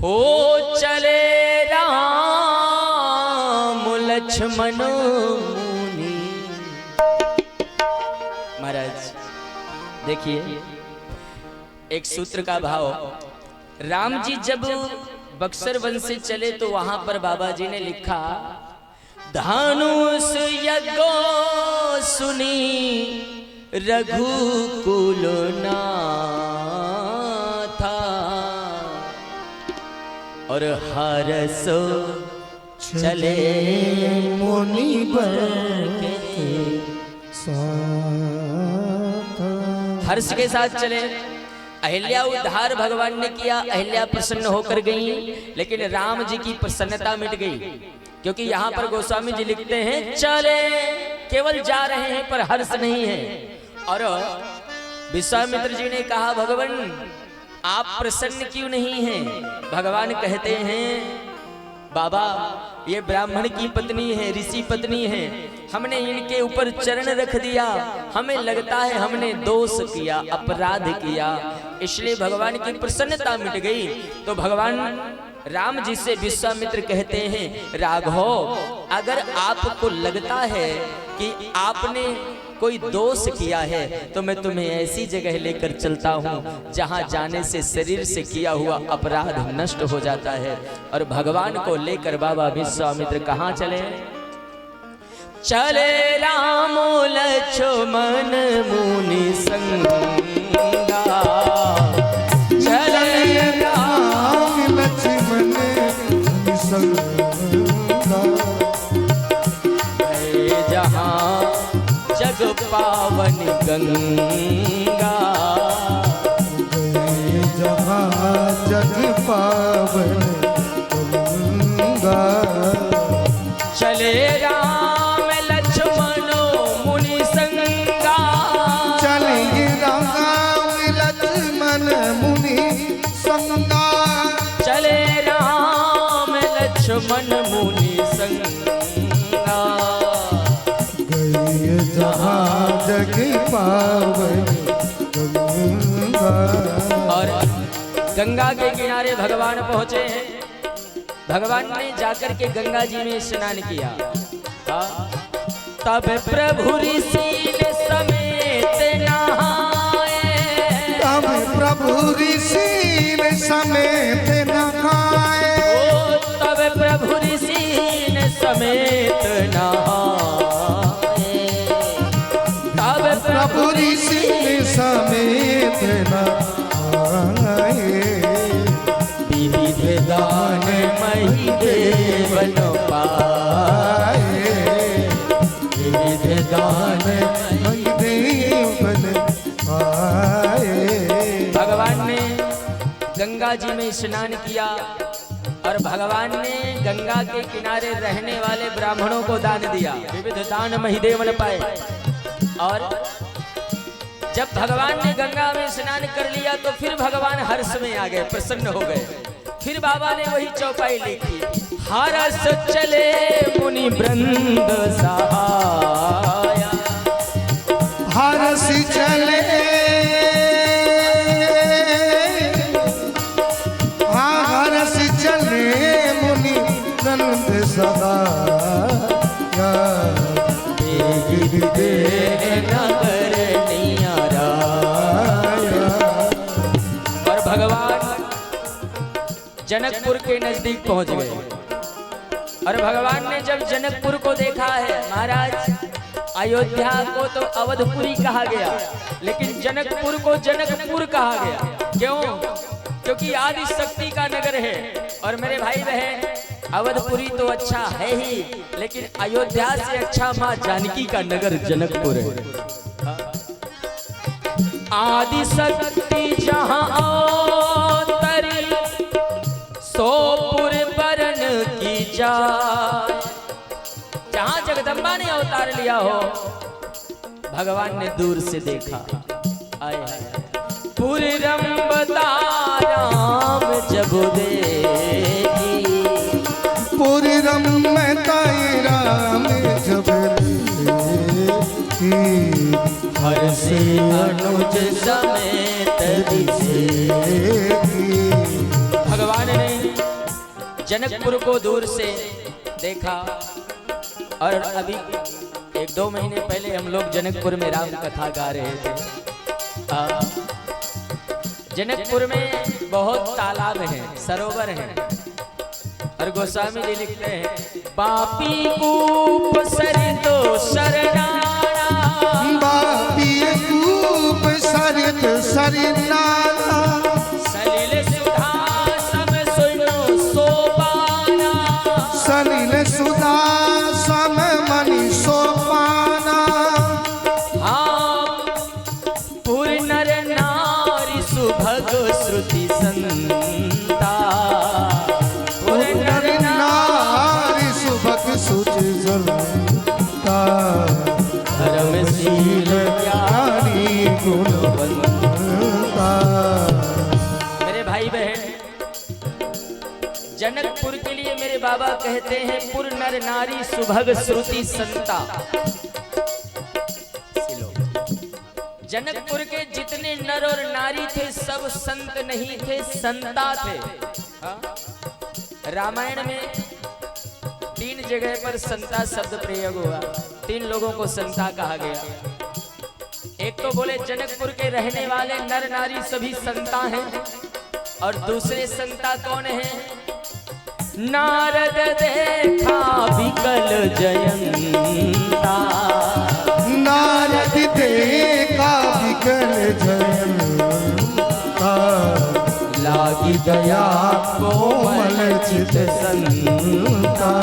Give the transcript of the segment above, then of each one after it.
हो चले राम लक्ष्मण मुनि। महाराज देखिए एक सूत्र का भाव, राम जी जब बक्सर वन से चले तो वहां पर बाबा जी ने लिखा, धनुष यज्ञ सुनी रघुकुल नाथा और हरसो चले मुनि बर के साथ। हर्ष के साथ चले। अहिल्या उद्धार भगवान ने किया, अहिल्या प्रसन्न होकर गई, लेकिन राम जी की प्रसन्नता मिट गई, क्योंकि यहाँ पर गोस्वामी जी लिखते हैं चले, केवल जा रहे हैं पर हर्ष नहीं है। और विश्वामित्र जी ने कहा, भगवान आप प्रसन्न क्यों नहीं हैं? भगवान कहते हैं, बाबा ये ब्राह्मण की पत्नी है, ऋषि पत्नी है, हमने इनके ऊपर चरण रख दिया, हमें लगता है हमने दोष किया, अपराध किया, इसलिए भगवान की प्रसन्नता मिट गई। तो भगवान राम जी से विश्वामित्र कहते हैं, राघव अगर आपको लगता है कि आपने कोई दोष किया है तो मैं तुम्हें ऐसी जगह लेकर चलता हूँ जहाँ जाने से शरीर से किया हुआ अपराध नष्ट हो जाता है। और भगवान को लेकर बाबा विश्वामित्र कहाँ चले? चले राम लक्ष्मण मुनि संगा, चले राम लक्ष्मण मुनि संगा, जहाँ जग पावन गंगा, जहाँ जग पावन गंगा। चले राम लक्ष्मण मुनि संगा, चलेंगे राम लक्ष्मण मुनि संगा, चले राम लक्ष्मण मुनि संगा, गए जहाँ जग पावन गंगा। और गंगा के किनारे भगवान पहुंचे हैं। भगवान ने जाकर के गंगा जी में स्नान किया। तब प्रभु ऋषि समेत नहाए, तब प्रभु ऋषि समेत नहाए, तब प्रभु ऋषि समेत नहाए, तब प्रभु ऋषि समेत नहाए। विविध दान मही देवन पाए, विविध दान मही देवन पाए। भगवान ने गंगा जी में स्नान किया और भगवान ने गंगा के किनारे रहने वाले ब्राह्मणों को दान दिया, विविध दान मही देवन पाए। और जब भगवान ने गंगा में स्नान कर लिया तो फिर भगवान हर्ष में आ गए, प्रसन्न हो गए। फिर बाबा ने वही चौपाई लिखी, हर्ष चले मुनि वृंद सहाया, हर्ष चले, हाँ हर्ष चले मुनि वृंद सहाया, नगर और भगवान जनकपुर के नजदीक पहुंच गए। और भगवान ने जब जनकपुर को देखा है, महाराज अयोध्या को तो अवधपुरी कहा गया, लेकिन जनकपुर को जनकपुर कहा गया। क्यों? क्योंकि आदि शक्ति का नगर है। और मेरे भाई बहन, अवधपुरी तो अच्छा है ही, लेकिन अयोध्या से अच्छा माँ जानकी का नगर जनकपुर है। आदि शक्ति जहाँ अवतरी, सोपुर बरन की जाए। जहाँ जगदम्बा ने अवतार लिया हो, भगवान ने दूर से देखा, आए पूरी रंबताराम जब देखी, पूरी रंबताराम जब देखी, हर से अनुज समेत दिसे। भगवान ने जनकपुर को दूर से देखा। और अभी 1-2 महीने पहले हम लोग जनकपुर में राम कथा गा रहे थे। जनकपुर में बहुत तालाब हैं, सरोवर हैं। और गोस्वामी जी लिखते हैं, पापी कूप सरितो सरनारा, बापी कूप सरित सरनारा, सलिल सुधा सम सुनो सोपाना, सलिल सुधा सम मणि सोपाना। हाँ पुर नर नारी सुभग श्रुति संता, पुर नर नारी सुभग सुचि संता, धर्मशील ज्ञानी गुणवंता। मेरे भाई बहन, जनकपुर के लिए मेरे बाबा कहते हैं पुर नर नारी सुभग श्रुति संता। जनकपुर के जितने नर और नारी थे सब संत नहीं थे, संता थे। हाँ? रामायण में 3 जगह पर संता शब्द प्रयोग हुआ, 3 लोगों को संता कहा गया। एक तो बोले जनकपुर के रहने वाले नर नारी सभी संता हैं, और दूसरे संता कौन हैं? नारद देखा विकल जयंता, नारद देखा विकल जयंता, लागी दया कोमल चित संता,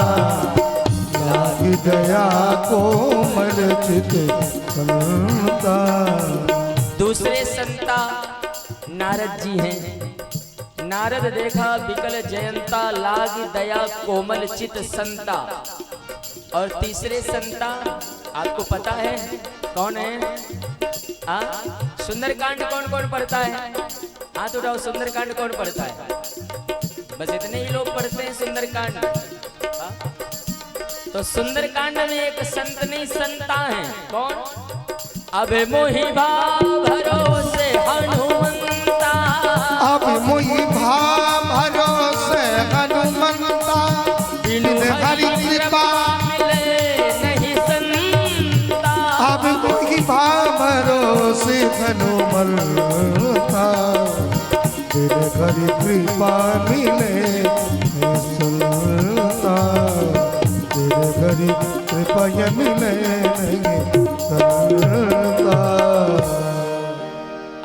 लागी दया कोमल चित संता। दूसरे संता नारद जी हैं। नारद देखा विकल जयंता, लागी दया कोमल चित संता। और तीसरे संता आपको पता है कौन है? सुंदरकांड कौन कौन पढ़ता है? हाथ उठाओ, सुंदरकांड कौन पढ़ता है? बस इतने ही लोग पढ़ते हैं सुंदरकांड। तो सुंदरकांड में एक संत नहीं संता है। कौन? अब मोहि भाव भरोसे हनुमंता, अब मोहि भाव भरोसे हनुमंता, बिन हरि कृपा मिले नहीं संता। अब मोहि भाव भरोसे हनुमंता, बिन हरि कृपा मिले नहीं संता, बिन हरि कृपा मिले नहीं संता।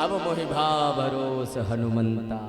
अब मोहि भाव भरोस हनुमंता।